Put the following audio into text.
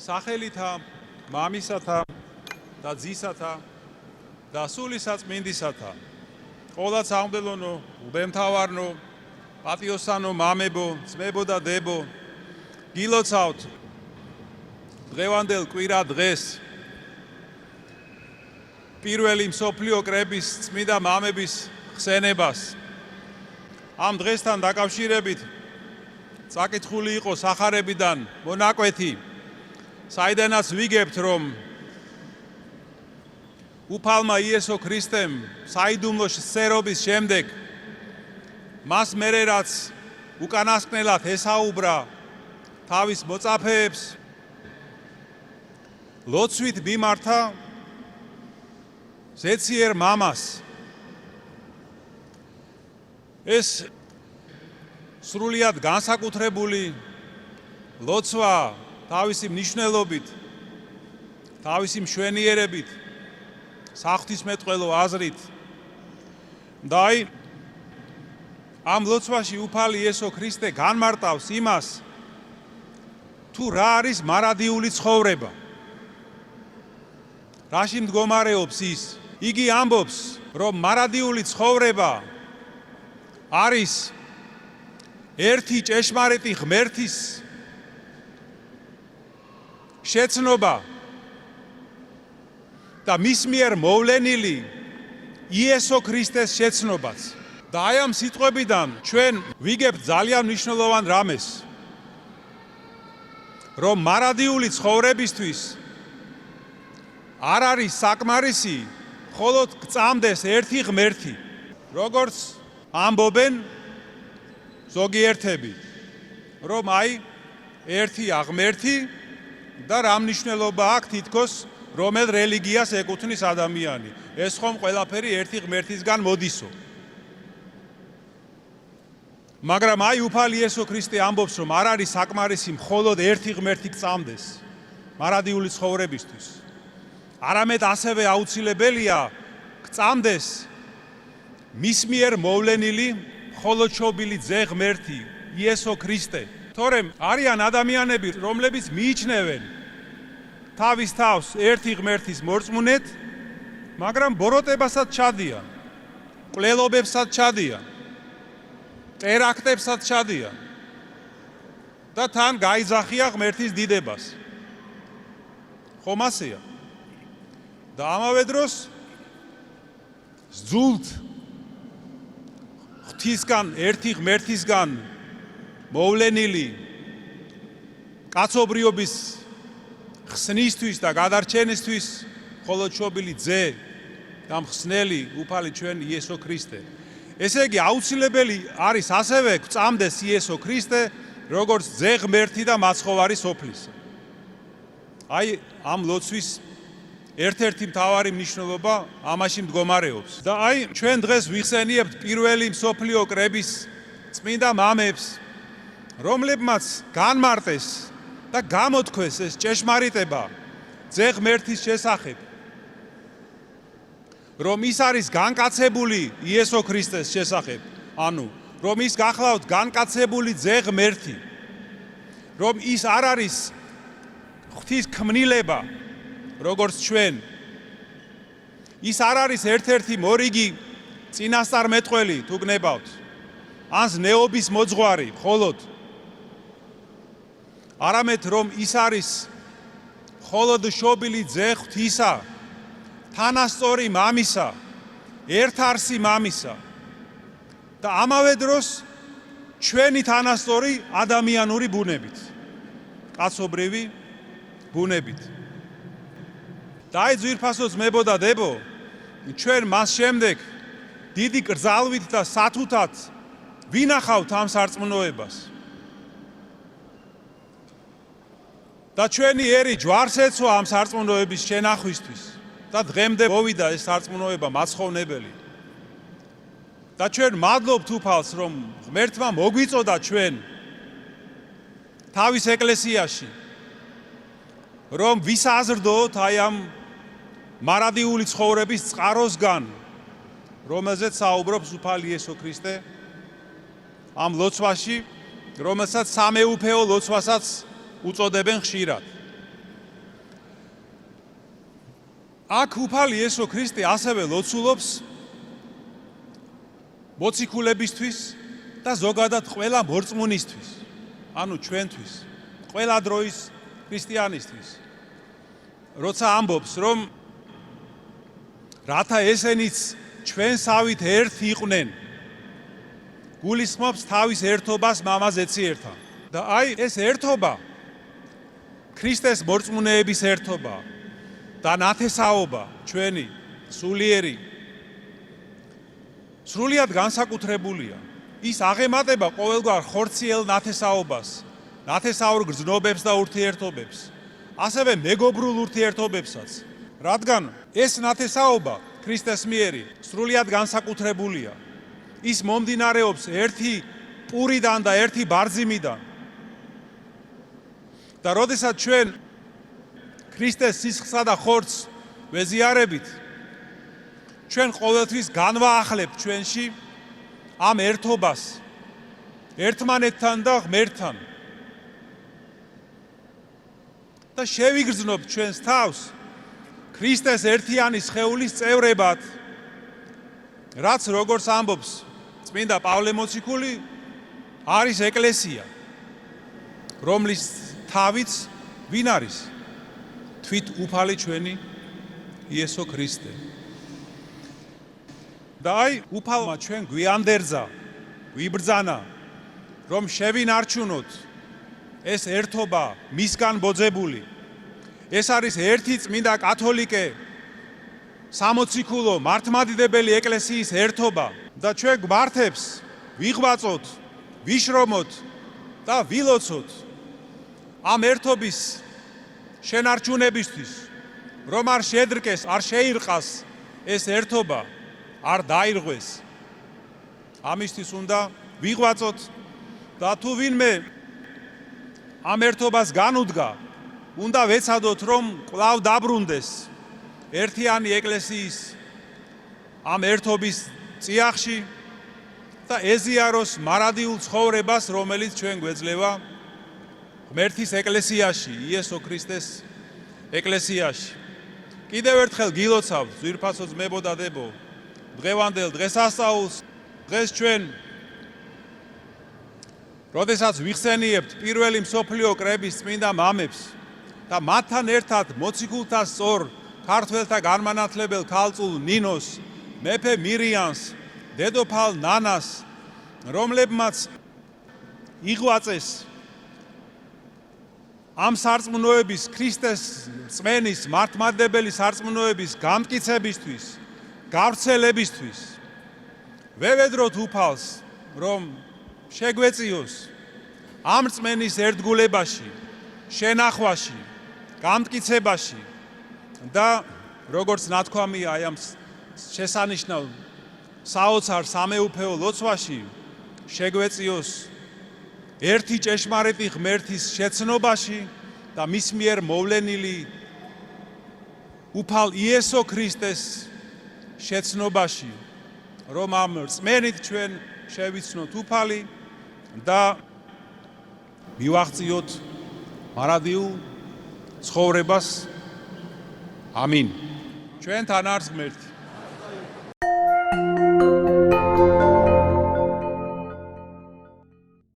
სახელითა, მამისათა და ძისათა და სულისაწმინდისათა. ყოვლად სამღვდელონო, უბემთავარნო, პატიოსანო, მამებო, ძმებო და დებო, გილოცავთ დღევანდელ კვირა დღეს პირველი მსოფლიო კრების წმინდა მამების ხსენებას. ამ დღესთან დაკავშირებით წაკითხული იყო სახარებიდან მონაკვეთი, საიდანაც ვიგებთ, რომ უფალმა იესო ქრისტემ საიდუმლო სერობის შემდეგ მას მერე რაც უკანასკნელად ესაუბრა თავის მოწაფეებს, ლოცვით მიმართა ზეციერ მამას. ეს სრულიად განსაკუთრებული ლოცვა თავისი მნიშვნელობით, თავისი მშვენიერებით, საღვთისმეტყველო აზრით და ამ ლოცვაში უფალი იესო ქრისტე განმარტავს იმას, თუ რა არის მარადიული ცხოვრება. რაში მდგომარეობს ის? იგი ამბობს, რომ მარადიული ცხოვრება არის ერთი ჭეშმარიტი ღმერთის შეცნობა და მის მიერ მოვლენილი იესო ქრისტეს შეცნობაც. და აი ამ სიტყვებიდან ჩვენ ვიგებთ ძალიან მნიშვნელოვან რამეს, რომ მარადიული ცხოვრებისთვის არ არის საკმარისი მხოლოდ გწამდეს ერთი ღმერთი, როგორც ამბობენ ზოგიერთები, რომ აი ერთი ღმერთი და რა მნიშვნელობა აქვს თითქოს რომელ რელიგიას ეკუთვნის ადამიანი. ეს ხომ ყველაფერი ერთი ღმერთისგან მოდისო. მაგრამ აი უფალი იესო ქრისტე ამბობს, რომ არ არის საკმარისი მხოლოდ ერთი ღმერთი გწამდეს მარადიული ცხოვრებისთვის. არამედ ასევე აუცილებელია გწამდეს მის მიერ მოვლენილი მხოლოდშობილი ძე ღმერთი იესო ქრისტე. თორემ არიან ადამიანები, რომლებიც მიიჩნევენ თავის თავს ერთი ღმერთის მორწმუნედ, მაგრამ ბოროტებასაც ჩადიან, მკვლელობებსაც ჩადიან, ტერაქტებსაც ჩადიან და თან გაიძახია ღმერთის დიდებას. ხომ ასეა? და ამავე დროს ზძულთ ღვთისგან, ერთი ღმერთისგან მოვლენილი კაცობრიობის ხსნისთვის და გადარჩენისთვის მხოლოდშობილი ძე და მხსნელი უფალი ჩვენ იესო ქრისტე. ესე იგი აუცილებელი არის ასევე გწამდეს იესო ქრისტე როგორც ძე ღმერთი და მაცხოვარი სოფლისა. აი ამ ლოცვის ერთ-ერთი მთავარი მნიშვნელობა ამაში მდგომარეობს. და აი ჩვენ დღეს ვიხსენიებთ პირველი მსოფლიო კრების წმინდა მამებს, რომლებმაც განმარტეს და გამოთქვეს ეს ჭეშმარიტება ძე ღმერთის შესახებ, რომ ის არის განკაცებული იესო ქრისტეს შესახებ, ანუ რომ ის გახლავთ განკაცებული ძე ღმერთი, რომ ის არ არის ღვთის ქმნილება, როგორც ჩვენ. ის არ არის ერთ-ერთი მორიგი წინასწარმეტყველი, თუ გნებავთ, ან ზნეობის მოძღვარი მხოლოდ. არამედ რომ ის არის მხოლოდ შობილი ძე ღვთისა, თანასწორი მამისა, ერთარსი მამისა და ამავე დროს ჩვენი თანასწორი ადამიანური ბუნებით, კაცობრივი ბუნებით. და აი ძვირფასო ძმებო და დებო, ჩვენ მას შემდეგ დიდი კრძალვით და სათუთად ვინახავთ ამ სარწმუნოებას. და ჩვენი ერი ჯვარს ეცვა ამ სარწმუნოების შენახვისთვის და დღემდე მოვიდა ეს სარწმუნოება მაცხოვნებელი. და ჩვენ მადლობთ უფალს, რომ ღმერთმა მოგვიწოდა ჩვენ თავის ეკლესიაში, რომ ვისაზრდოთ აი ამ მარადიული ცხოვრების წყაროსგან, რომელზეც საუბრობს უფალი იესო ქრისტე ამ ლოცვაში, რომელსაც სამეუფეო ლოცვასაც უწოდებენ ხშირად. აქ უფალი იესო ქრისტე ასევე ლოცულობს მოციქულებისთვის და ზოგადად ყველა მორწმუნისთვის, ანუ ჩვენთვის, ყველა დროის ქრისტიანისთვის. როცა ამბობს, რომ რათა ესენიც ჩვენსავით ერთი იყვნენ, გულისხმობს თავის ერთობას მამას ეციერთთან. და აი ეს ერთობა ქრისტეს მორწმუნეების ერთობა და ნათესაობა ჩვენი სულიერი სრულიად განსაკუთრებულია. ის აღემატება ყოველგვარ ხორციელ ნათესაობას, ნათესაურ გრძნობებს და ურთიერთობებს, ასევე მეგობრულ ურთიერთობებსაც. რადგან ეს ნათესაობა ქრისტეს მიერი სრულიად განსაკუთრებულია. ის მომდინარეობს ერთი პურიდან და ერთი ბარძიმიდან. და როდესაც ჩვენ ქრისტეს სისხლსა და ხორცს ვეზიარებით, ჩვენ ყოველთვის განვაახლებთ ჩვენში ამ ერთობას ერთმანეთთან და ღმერთთან. და შევიგრძნობთ ჩვენს თავს ქრისტეს ერთიანი სხეულის წევრებად, რაც როგორც ამბობს წმინდა პავლე მოციქული, არის ეკლესია, რომლის თავიც ვინ არის? თვით უფალი ჩვენი იესო ქრისტე. და აი უფალმა ჩვენ გვიანდერძა, გვიბრძანა, რომ შევინარჩუნოთ ეს ერთობა მისგან ბოძებული. ეს არის ერთი წმინდა კათოლიკე სამოციქულო მართლმადიდებელი ეკლესიის ერთობა და ჩვენ გვართებს ვიღვაწოთ, ვიშრომოთ და ვილოცოთ ამ ერთობის შენარჩუნებისთვის, რომ არ შედრკეს, არ შეირყას ეს ერთობა, არ დაირღვეს. ამისთვის უნდა ვიღვაწოთ და თუ ვინმე ამ ერთობას განუდგა, უნდა ვეცადოთ, რომ კვლავ დაბრუნდეს ერთიანი ეკლესიის ამ ერთობის წიაღში და ეზიაროს მარადიულ ცხოვრებას, რომელიც ჩვენ გვეძლევა ღმერთის ეკლესიაში, იესო ქრისტეს ეკლესიაში. კიდევ ერთხელ გილოცავთ, ძვირფასო ძმებო და დებო, დღევანდელ დღესასწაულს. დღეს ჩვენ როდესაც ვიხსენიებთ პირველი მსოფლიო კრების წმინდა მამებს და მათთან ერთად მოციქულთა სწორ ქართველთა განმანათლებელ ქალწულ ნინოს, მეფე მირიანს, დედოფალ ნანას, რომლებმაც იღვაწეს ამ სარწმუნოების ქრისტეს წმენის მართლმადიდებელი სარწმუნოების გამტკიცებისთვის, გავრცელებისთვის. ვევედროთ უფალს, რომ შეგვეწიოს ამ რწმენის ერთგულებაში, შენახვაში, გამტკიცებაში და როგორც ნათქვამია აი ამ შესანიშნავ საოცარ სამეუფეო ლოცვაში, შეგვეწიოს ერთი ჭეშმარიტი ღმერთის შეცნობაში და მის მიერ მოვლენილი უფალ იესო ქრისტეს შეცნობაში, რომ ამ რწმენით ჩვენ შევიცნოთ უფალი და მივაღწიოთ მარადიულ ცხოვრებას. ამინ. ჩვენთან არის ღმერთი.